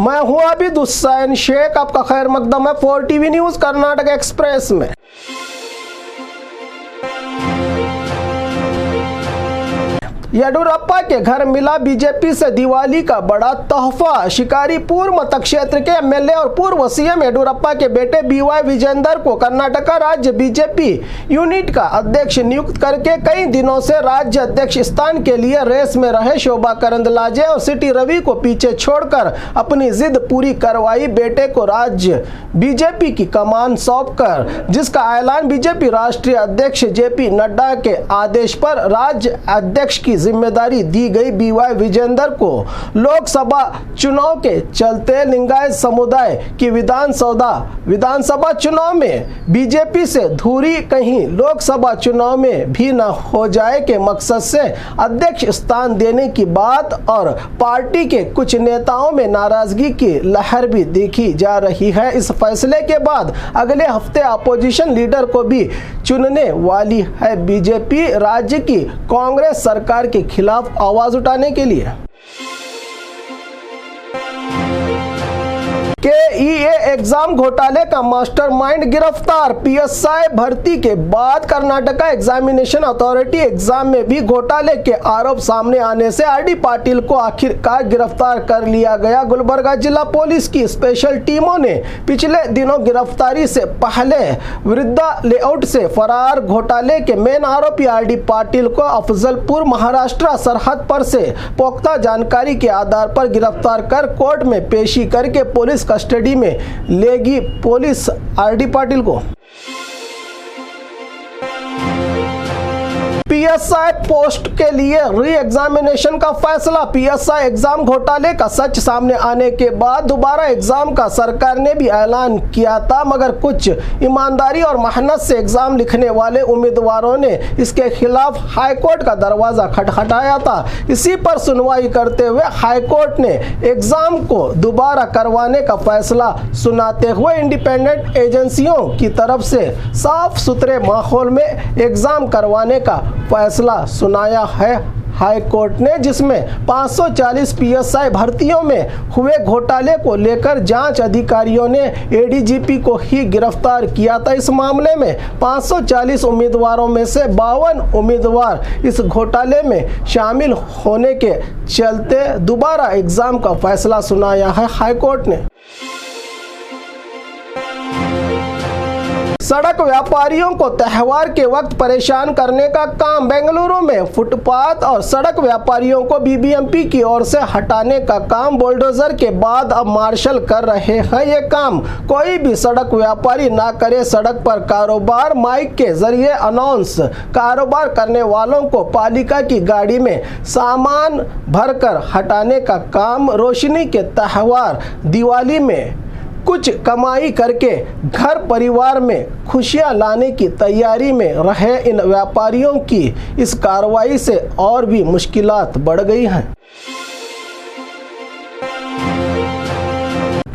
मैं हूं आबिद हुसैन शेख, आपका खैर मकदम है 4TV न्यूज कर्नाटक एक्सप्रेस में। येडियुरप्पा के घर मिला बीजेपी से दिवाली का बड़ा तोहफा। शिकारीपुर मतक्षेत्र के एमएलए और पूर्व सीएम येडियुरप्पा के बेटे BY विजेंदर को कर्नाटक राज्य बीजेपी यूनिट का अध्यक्ष नियुक्त करके कई दिनों से राज्य अध्यक्ष स्थान के लिए रेस में रहे शोभा करंदलाजे और सिटी रवि को पीछे छोड़कर अपनी जिद पूरी करवाई। बेटे को राज्य बीजेपी की कमान सौंपकर, जिसका ऐलान बीजेपी राष्ट्रीय अध्यक्ष JP नड्डा के आदेश पर राज्य अध्यक्ष की जिम्मेदारी दी गई। BY विजेंदर को लोकसभा चुनाव के चलते लिंगायत समुदाय की विधानसभा चुनाव में बीजेपी से धुरी कहीं लोकसभा चुनाव में भी न हो जाए के मकसद से अध्यक्ष स्थान देने की बात और पार्टी के कुछ नेताओं में नाराजगी की लहर भी देखी जा रही है। इस फैसले के बाद अगले हफ्ते अपोजिशन लीडर को भी चुनने वाली है बीजेपी राज्य की कांग्रेस सरकार के खिलाफ आवाज उठाने के लिए। KEA एग्जाम घोटाले का मास्टरमाइंड गिरफ्तार। PSI भर्ती के बाद कर्नाटका एग्जामिनेशन अथॉरिटी एग्जाम में भी घोटाले के आरोप सामने आने से RD पाटिल को आखिरकार गिरफ्तार कर लिया गया। गुलबर्गा जिला पुलिस की स्पेशल टीमों ने पिछले दिनों गिरफ्तारी से पहले वृद्धा लेआउट से फरार घोटाले के मेन आरोपी RD पाटिल को अफजलपुर महाराष्ट्र सरहद पर से पुख्ता जानकारी के आधार पर गिरफ्तार कर कोर्ट में पेशी करके पुलिस कस्टडी में लेगी पुलिस RD पाटिल को। PSI पोस्ट के लिए री एग्जामिनेशन का फैसला। PSI एग्जाम घोटाले का सच सामने आने के बाद दोबारा एग्जाम का सरकार ने भी ऐलान किया था, मगर कुछ ईमानदारी और मेहनत से एग्जाम लिखने वाले उम्मीदवारों ने इसके खिलाफ हाईकोर्ट का दरवाजा खटखटाया था। इसी पर सुनवाई करते हुए हाईकोर्ट ने एग्जाम को दोबारा करवाने का फैसला सुनाते हुए इंडिपेंडेंट एजेंसियों की तरफ से साफ सुथरे माहौल में एग्जाम करवाने का फैसला सुनाया है हाई कोर्ट ने, जिसमें 540 PSI भर्तियों में हुए घोटाले को लेकर जांच अधिकारियों ने ADGP को ही गिरफ्तार किया था। इस मामले में 540 उम्मीदवारों में से 52 उम्मीदवार इस घोटाले में शामिल होने के चलते दोबारा एग्जाम का फैसला सुनाया है हाई कोर्ट ने। सड़क व्यापारियों को त्योहार के वक्त परेशान करने का काम। बेंगलुरु में फुटपाथ और सड़क व्यापारियों को BBMP की ओर से हटाने का काम बुलडोजर के बाद अब मार्शल कर रहे हैं। ये काम कोई भी सड़क व्यापारी ना करे। सड़क पर कारोबार माइक के जरिए अनाउंस कारोबार करने वालों को पालिका की गाड़ी में सामान भरकर हटाने का काम। रोशनी के त्योहार दिवाली में कुछ कमाई करके घर परिवार में खुशियां लाने की तैयारी में रहे इन व्यापारियों की इस कार्रवाई से और भी मुश्किलात बढ़ गई हैं।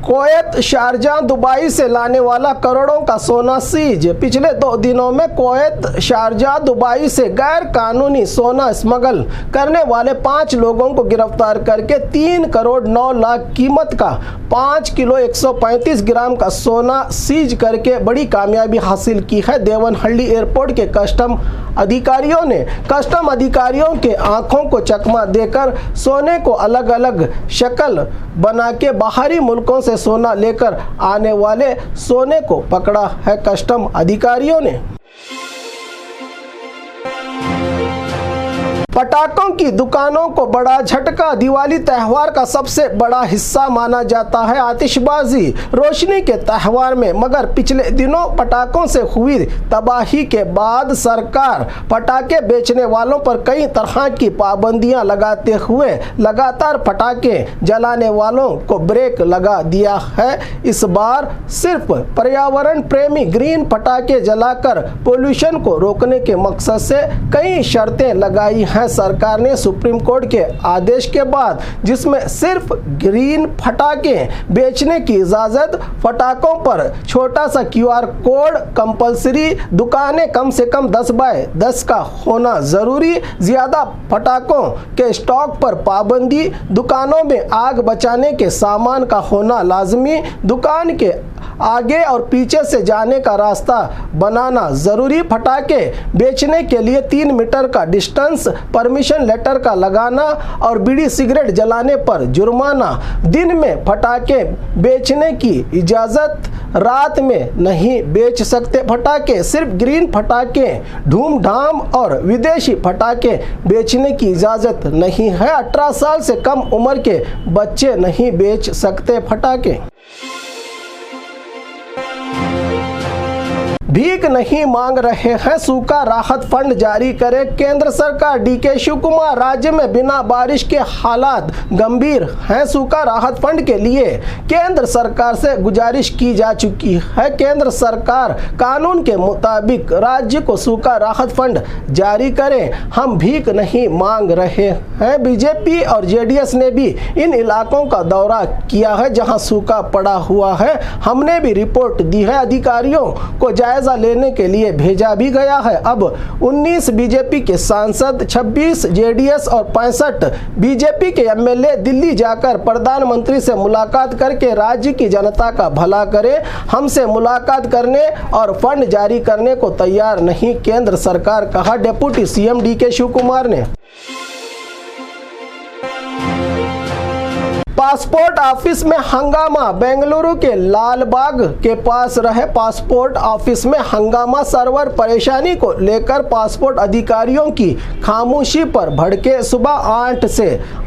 कुवैत, शारजाह, दुबई से लाने वाला करोड़ों का सोना सीज। पिछले 2 दिनों में कुवैत, शारजाह, दुबई से गैर कानूनी सोना स्मगल करने वाले 5 लोगों को गिरफ्तार करके 3 करोड़ 9 लाख कीमत का 5 किलो 135 ग्राम का सोना सीज करके बड़ी कामयाबी हासिल की है। देवनहल्ली एयरपोर्ट के कस्टम अधिकारियों के आंखों को चकमा देकर सोने को अलग अलग शक्ल बना के बाहरी मुल्कों से सोना लेकर आने वाले सोने को पकड़ा है कस्टम अधिकारियों ने। पटाखों की दुकानों को बड़ा झटका। दिवाली त्योहार का सबसे बड़ा हिस्सा माना जाता है आतिशबाजी रोशनी के त्योहार में, मगर पिछले दिनों पटाखों से हुई तबाही के बाद सरकार पटाखे बेचने वालों पर कई तरह की पाबंदियां लगाते हुए लगातार पटाखे जलाने वालों को ब्रेक लगा दिया है। इस बार सिर्फ पर्यावरण प्रेमी ग्रीन पटाखे जलाकर पोल्यूशन को रोकने के मकसद से कई शर्तें लगाई हैं। है सरकार ने सुप्रीम कोर्ट के आदेश के बाद, जिसमें सिर्फ ग्रीन फटाके बेचने की इजाजत, फटाकों पर छोटा सा QR कोड कंपलसरी, दुकानें कम से कम 10 बाय 10 का होना जरूरी, ज्यादा फटाकों के स्टॉक पर पाबंदी, दुकानों में आग बचाने के सामान का होना लाजमी, दुकान के आगे और पीछे से जाने का रास्ता बनाना जरूरी, फटाके बेचने के लिए 3 मीटर का डिस्टेंस परमिशन लेटर का लगाना और बीड़ी सिगरेट जलाने पर जुर्माना, दिन में फटाके बेचने की इजाज़त, रात में नहीं बेच सकते फटाके, सिर्फ ग्रीन फटाके, धूमधाम और विदेशी फटाके बेचने की इजाज़त नहीं है, 18 साल से कम उम्र के बच्चे नहीं बेच सकते फटाके। भीख नहीं मांग रहे हैं, सूखा राहत फंड जारी करे केंद्र सरकार, DK शिव कुमार। राज्य में बिना बारिश के हालात गंभीर हैं, सूखा राहत फंड के लिए केंद्र सरकार से गुजारिश की जा चुकी है। केंद्र सरकार कानून के मुताबिक राज्य को सूखा राहत फंड जारी करें, हम भीख नहीं मांग रहे हैं। बीजेपी और JDS ने भी इन इलाकों का दौरा किया है जहां सूखा पड़ा हुआ है, हमने भी रिपोर्ट दी है, अधिकारियों को जायजा लेने के लिए भेजा भी गया है। अब 19 बीजेपी के सांसद, 26 JDS और 65 बीजेपी के MLA दिल्ली जाकर प्रधानमंत्री से मुलाकात करके राज्य की जनता का भला करें, हमसे मुलाकात करने और फंड जारी करने को तैयार नहीं केंद्र सरकार, कहा deputy CM DK Shiva Kumar ने। पासपोर्ट ऑफिस में हंगामा, बेंगलुरु के लालबाग के पास रहे पासपोर्ट ऑफिस में हंगामा, सर्वर परेशानी को लेकर पासपोर्ट अधिकारियों की खामोशी पर भड़के। सुबह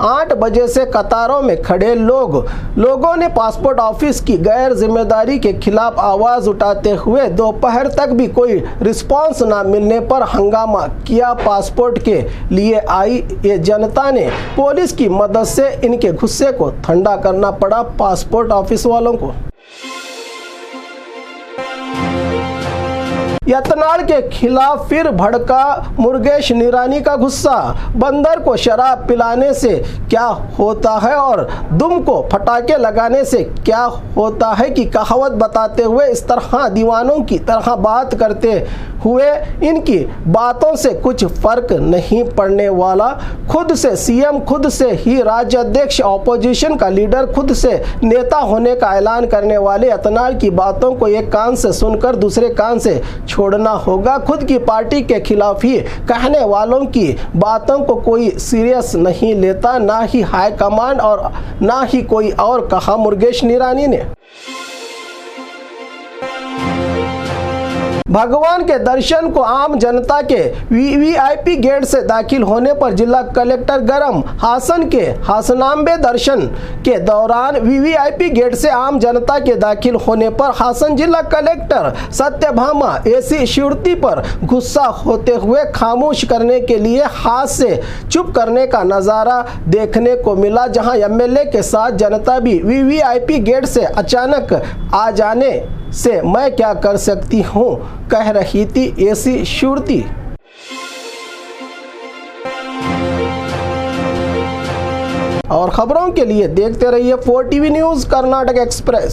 8 बजे से कतारों में खड़े लोगों ने पासपोर्ट ऑफिस की गैर जिम्मेदारी के खिलाफ आवाज उठाते हुए दोपहर तक भी कोई रिस्पांस न मिलने पर हंगामा किया। पासपोर्ट के लिए आई ये जनता ने पुलिस की मदद से इनके गुस्से को ठंडा करना पड़ा पासपोर्ट ऑफिस वालों को। यत्नाल के खिलाफ फिर भड़का मुरुगेश निरानी का गुस्सा, बंदर को शराब पिलाने से क्या होता है और दुम को फटाके लगाने से क्या होता है की कहावत बताते हुए इस तरह दीवानों की तरह बात करते हुए इनकी बातों से कुछ फर्क नहीं पड़ने वाला। खुद से CM, खुद से ही राज्य अध्यक्ष, ऑपोजिशन का लीडर, खुद से नेता होने का ऐलान करने वाले यत्नाल की बातों को एक कान से सुनकर दूसरे कान से छोड़ना होगा। खुद की पार्टी के खिलाफ ही कहने वालों की बातों को कोई सीरियस नहीं लेता, ना ही हाईकमान और ना ही कोई और, कहा मुरुगेश निरानी ने। भगवान के दर्शन को आम जनता के VVIP गेट से दाखिल होने पर जिला कलेक्टर गरम। हासन के हासनांबे दर्शन के दौरान VVIP गेट से आम जनता के दाखिल होने पर हासन जिला कलेक्टर सत्यभामा AC शिवती पर गुस्सा होते हुए खामोश करने के लिए हाथ से चुप करने का नज़ारा देखने को मिला, जहां MLA के साथ जनता भी VVIP गेट से अचानक आ जाने से मैं क्या कर सकती हूँ, कह रही थी AC शिवती। और खबरों के लिए देखते रहिए 4TV न्यूज़ कर्नाटक एक्सप्रेस।